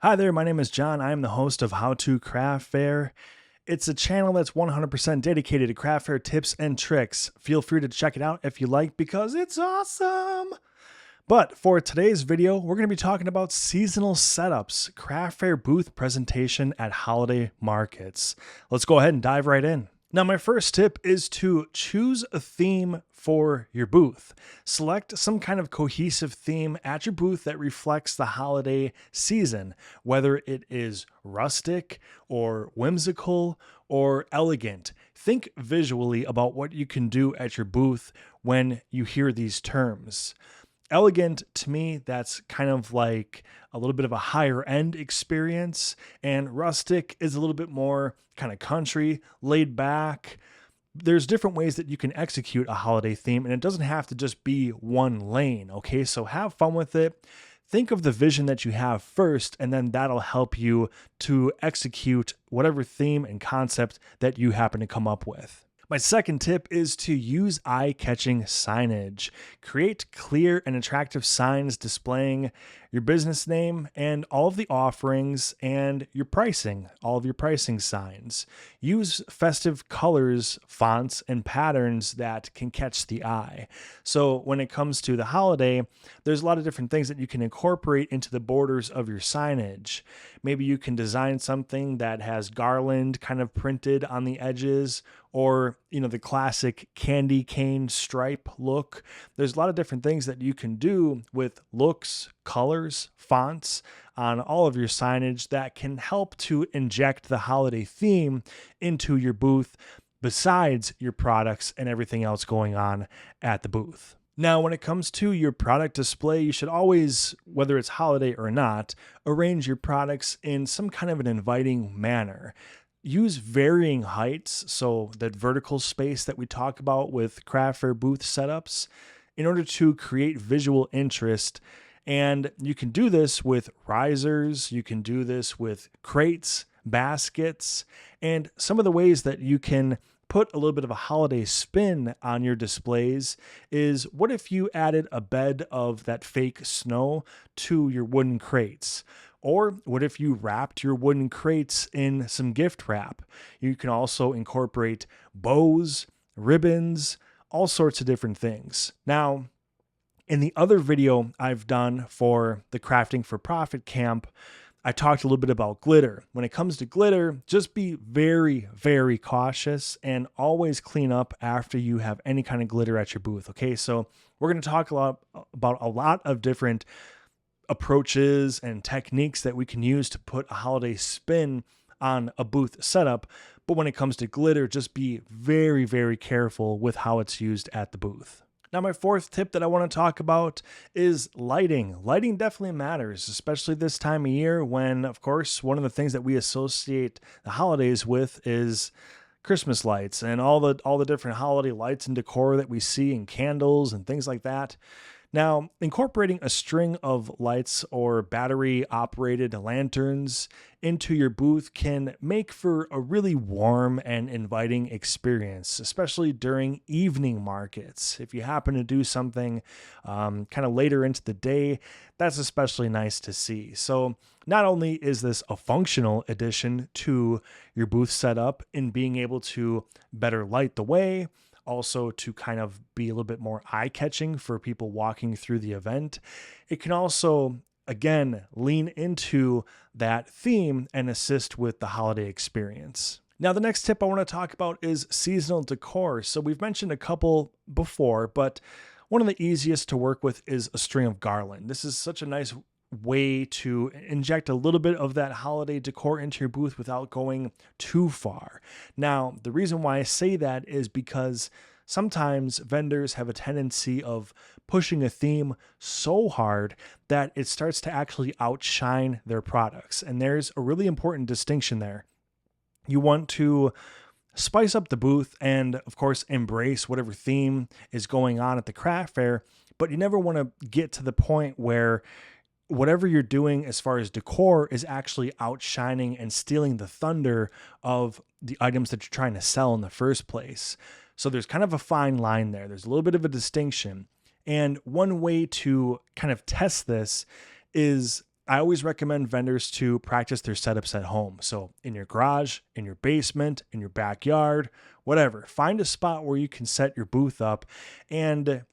Hi there, my name is John. I am the host of How to Craft Fair. It's a channel that's 100% dedicated to craft fair tips and tricks. Feel free to check it out if you like because it's awesome. But for today's video, we're going to be talking about seasonal setups, craft fair booth presentation at holiday markets. Let's go ahead and dive right in. Now, my first tip is to choose a theme for your booth. Select some kind of cohesive theme at your booth that reflects the holiday season, whether it is rustic or whimsical or elegant. Think visually about what you can do at your booth when you hear these terms. Elegant, to me, that's kind of like a little bit of a higher end experience, and rustic is a little bit more kind of country, laid back. There's different ways that you can execute a holiday theme, and it doesn't have to just be one lane, okay? So have fun with it. Think of the vision that you have first, and then that'll help you to execute whatever theme and concept that you happen to come up with. My second tip is to use eye-catching signage. Create clear and attractive signs displaying your business name and all of the offerings and your pricing, all of your pricing signs. Use festive colors, fonts, and patterns that can catch the eye. So when it comes to the holiday, there's a lot of different things that you can incorporate into the borders of your signage. Maybe you can design something that has garland kind of printed on the edges, or the classic candy cane stripe look. There's a lot of different things that you can do with looks, colors, fonts on all of your signage that can help to inject the holiday theme into your booth besides your products and everything else going on at the booth. Now, when it comes to your product display, you should always, whether it's holiday or not, arrange your products in some kind of an inviting manner. Use varying heights, so that vertical space that we talk about with craft fair booth setups, in order to create visual interest. And you can do this with risers, you can do this with crates, baskets, and some of the ways that you can put a little bit of a holiday spin on your displays is, what if you added a bed of that fake snow to your wooden crates? Or what if you wrapped your wooden crates in some gift wrap? You can also incorporate bows, ribbons, all sorts of different things. Now, in the other video I've done for the Crafting for Profit camp, I talked a little bit about glitter. When it comes to glitter, just be very, very cautious and always clean up after you have any kind of glitter at your booth. Okay, so we're going to talk about a lot of different approaches and techniques that we can use to put a holiday spin on a booth setup. But when it comes to glitter, just be very, very careful with how it's used at the booth. Now, my fourth tip that I want to talk about is lighting. Lighting definitely matters, especially this time of year when, of course, one of the things that we associate the holidays with is Christmas lights and all the different holiday lights and decor that we see, and candles and things like that. Now, incorporating a string of lights or battery-operated lanterns into your booth can make for a really warm and inviting experience, especially during evening markets. If you happen to do something kind of later into the day, that's especially nice to see. So not only is this a functional addition to your booth setup in being able to better light the way, also to kind of be a little bit more eye-catching for people walking through the event, it can also, again, lean into that theme and assist with the holiday experience. Now, the next tip I want to talk about is seasonal decor. So we've mentioned a couple before, but one of the easiest to work with is a string of garland. This is such a nice way to inject a little bit of that holiday decor into your booth without going too far. Now, the reason why I say that is because sometimes vendors have a tendency of pushing a theme so hard that it starts to actually outshine their products. And there's a really important distinction there. You want to spice up the booth and, of course, embrace whatever theme is going on at the craft fair, but you never want to get to the point where whatever you're doing as far as decor is actually outshining and stealing the thunder of the items that you're trying to sell in the first place. So there's kind of a fine line there. There's a little bit of a distinction. And one way to kind of test this is I always recommend vendors to practice their setups at home. So in your garage, in your basement, in your backyard, whatever, find a spot where you can set your booth up and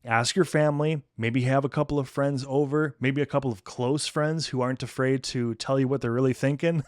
ask your family, maybe have a couple of friends over, maybe a couple of close friends who aren't afraid to tell you what they're really thinking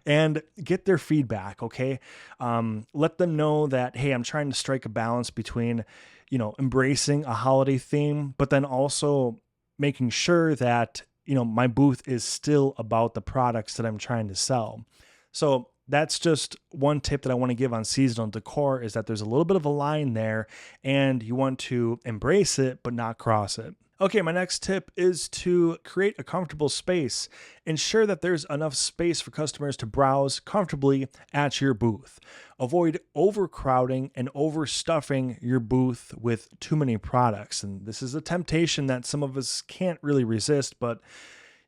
and get their feedback. Okay. Let them know that, hey, I'm trying to strike a balance between, embracing a holiday theme, but then also making sure that, my booth is still about the products that I'm trying to sell. So that's just one tip that I want to give on seasonal decor is that there's a little bit of a line there and you want to embrace it, but not cross it. Okay, my next tip is to create a comfortable space. Ensure that there's enough space for customers to browse comfortably at your booth. Avoid overcrowding and overstuffing your booth with too many products. And this is a temptation that some of us can't really resist, but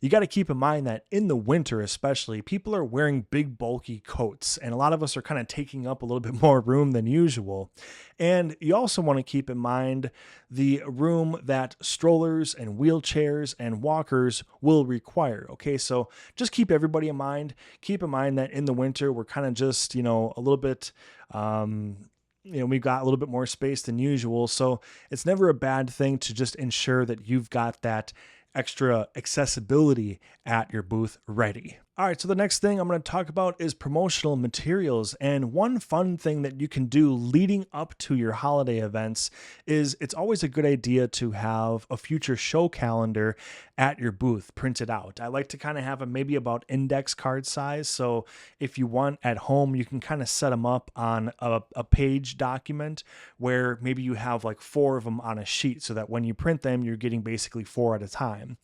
you got to keep in mind that in the winter, especially, people are wearing big, bulky coats, and a lot of us are kind of taking up a little bit more room than usual. And you also want to keep in mind the room that strollers and wheelchairs and walkers will require. Okay, so just keep everybody in mind. Keep in mind that in the winter, we're kind of just, a little bit. We've got a little bit more space than usual. So it's never a bad thing to just ensure that you've got that extra accessibility at your booth ready. All right, so the next thing I'm going to talk about is promotional materials. And one fun thing that you can do leading up to your holiday events is it's always a good idea to have a future show calendar at your booth printed out. I like to kind of have maybe about index card size. So if you want at home, you can kind of set them up on a page document where maybe you have like 4 of them on a sheet so that when you print them, you're getting basically 4 at a time.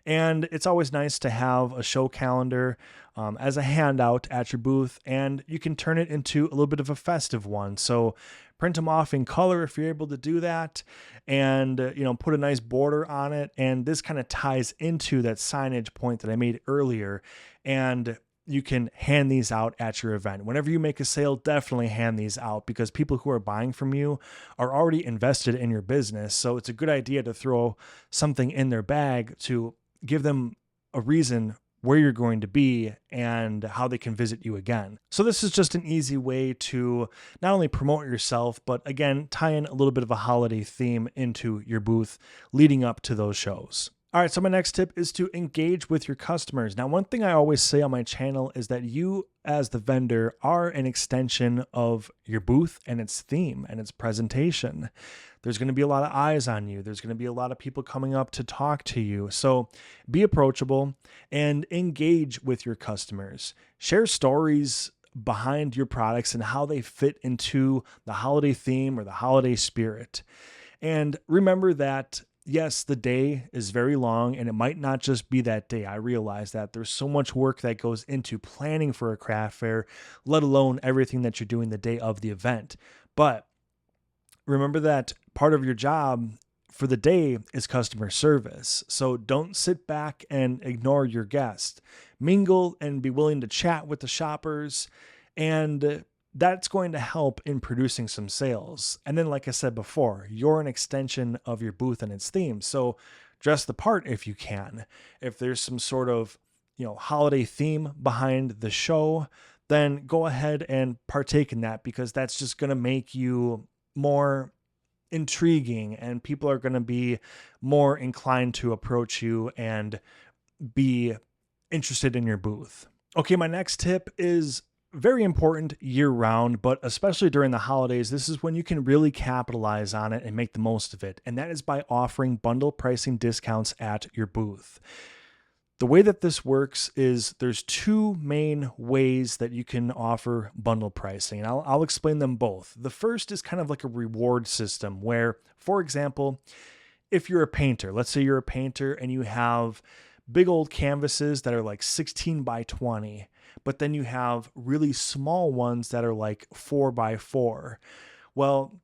And it's always nice to have a show calendar as a handout at your booth, and you can turn it into a little bit of a festive one. So print them off in color if you're able to do that, and put a nice border on it. And this kind of ties into that signage point that I made earlier. And you can hand these out at your event. Whenever you make a sale, definitely hand these out because people who are buying from you are already invested in your business. So it's a good idea to throw something in their bag to give them a reason where you're going to be and how they can visit you again. So this is just an easy way to not only promote yourself, but again, tie in a little bit of a holiday theme into your booth leading up to those shows. All right, so my next tip is to engage with your customers. Now, one thing I always say on my channel is that you, as the vendor, are an extension of your booth and its theme and its presentation. There's going to be a lot of eyes on you. There's going to be a lot of people coming up to talk to you. So be approachable and engage with your customers. Share stories behind your products and how they fit into the holiday theme or the holiday spirit. And remember that yes, the day is very long and it might not just be that day. I realize that there's so much work that goes into planning for a craft fair, let alone everything that you're doing the day of the event. But remember that part of your job for the day is customer service. So don't sit back and ignore your guests. Mingle and be willing to chat with the shoppers, and that's going to help in producing some sales. And then, like I said before, you're an extension of your booth and its theme. So dress the part if you can. If there's some sort of, holiday theme behind the show, then go ahead and partake in that because that's just going to make you more intriguing and people are going to be more inclined to approach you and be interested in your booth. Okay, my next tip is very important year round, but especially during the holidays, this is when you can really capitalize on it and make the most of it. And that is by offering bundle pricing discounts at your booth. The way that this works is there's 2 main ways that you can offer bundle pricing, and I'll explain them both. The first is kind of like a reward system where, for example, if you're a painter, let's say you're a painter and you have big old canvases that are like 16 by 20, but then you have really small ones that are like 4 by 4. Well,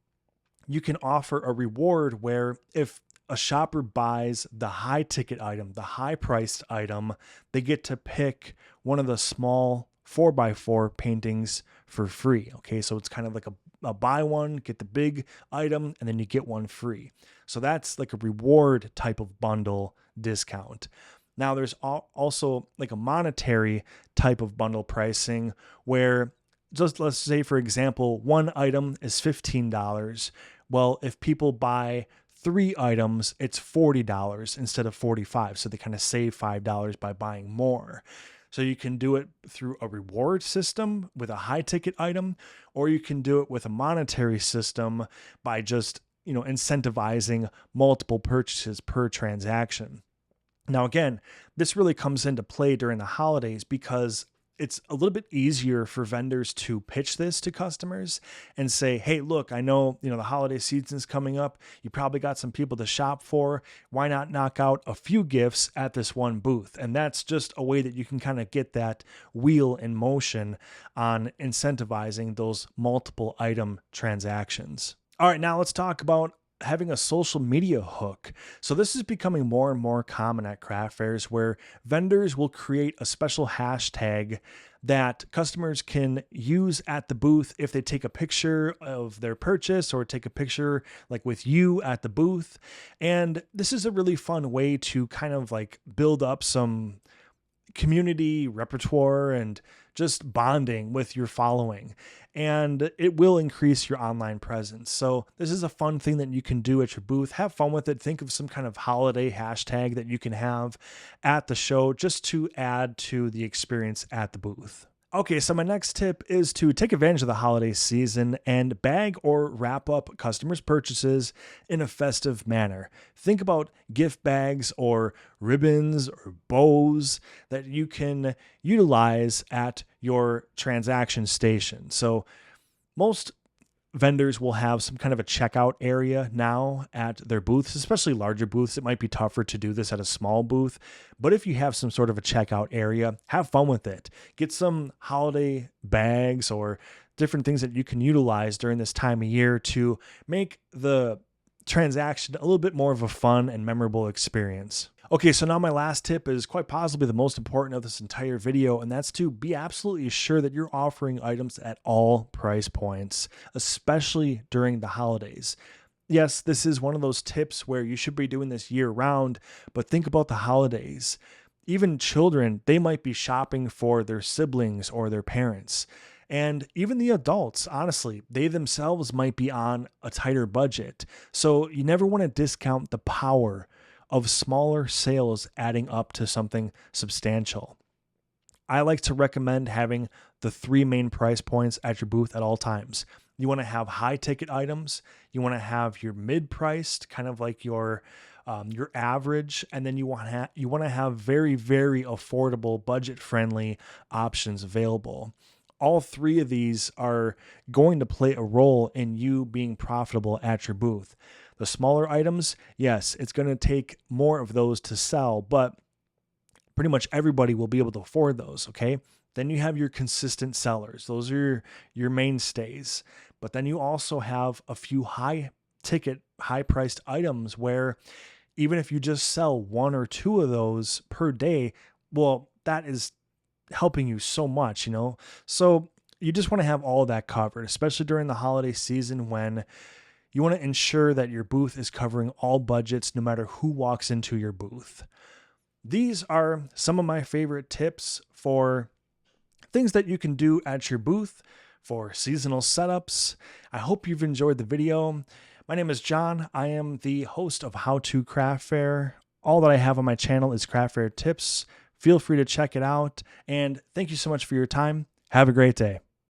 you can offer a reward where if a shopper buys the high ticket item, the high priced item, they get to pick one of the small 4 by 4 paintings for free. Okay, so it's kind of like a buy one, get the big item, and then you get one free. So that's like a reward type of bundle discount. Now, there's also like a monetary type of bundle pricing where, just let's say, for example, one item is $15. Well, if people buy 3 items, it's $40 instead of $45. So they kind of save $5 by buying more. So you can do it through a reward system with a high ticket item, or you can do it with a monetary system by just, incentivizing multiple purchases per transaction. Now, again, this really comes into play during the holidays because it's a little bit easier for vendors to pitch this to customers and say, hey, look, I know, the holiday season is coming up. You probably got some people to shop for. Why not knock out a few gifts at this one booth? And that's just a way that you can kind of get that wheel in motion on incentivizing those multiple item transactions. All right, now let's talk about having a social media hook. So this is becoming more and more common at craft fairs where vendors will create a special hashtag that customers can use at the booth if they take a picture of their purchase or take a picture like with you at the booth. And this is a really fun way to kind of like build up some community repertoire and just bonding with your following, and it will increase your online presence. So this is a fun thing that you can do at your booth. Have fun with it. Think of some kind of holiday hashtag that you can have at the show just to add to the experience at the booth. Okay, so my next tip is to take advantage of the holiday season and bag or wrap up customers' purchases in a festive manner. Think about gift bags or ribbons or bows that you can utilize at your transaction station. So most vendors will have some kind of a checkout area now at their booths, especially larger booths. It might be tougher to do this at a small booth, but if you have some sort of a checkout area, have fun with it. Get some holiday bags or different things that you can utilize during this time of year to make the transaction a little bit more of a fun and memorable experience. Okay, so now my last tip is quite possibly the most important of this entire video, and that's to be absolutely sure that you're offering items at all price points, especially during the holidays. Yes, this is one of those tips where you should be doing this year round, but think about the holidays. Even children, they might be shopping for their siblings or their parents. And even the adults, honestly, they themselves might be on a tighter budget. So you never want to discount the power of smaller sales adding up to something substantial. I like to recommend having the 3 main price points at your booth at all times. You want to have high ticket items, you want to have your mid-priced, kind of like your average, and then you want to have very, very affordable, budget-friendly options available. All 3 of these are going to play a role in you being profitable at your booth. The smaller items, yes, it's going to take more of those to sell, but pretty much everybody will be able to afford those, okay? Then you have your consistent sellers. Those are your mainstays. But then you also have a few high ticket, high priced items where even if you just sell 1 or 2 of those per day, well, that is helping you so much, So you just want to have all of that covered, especially during the holiday season when you want to ensure that your booth is covering all budgets no matter who walks into your booth. These are some of my favorite tips for things that you can do at your booth for seasonal setups. I hope you've enjoyed the video. My name is John. I am the host of How to Craft Fair. All that I have on my channel is craft fair tips. Feel free to check it out. And thank you so much for your time. Have a great day.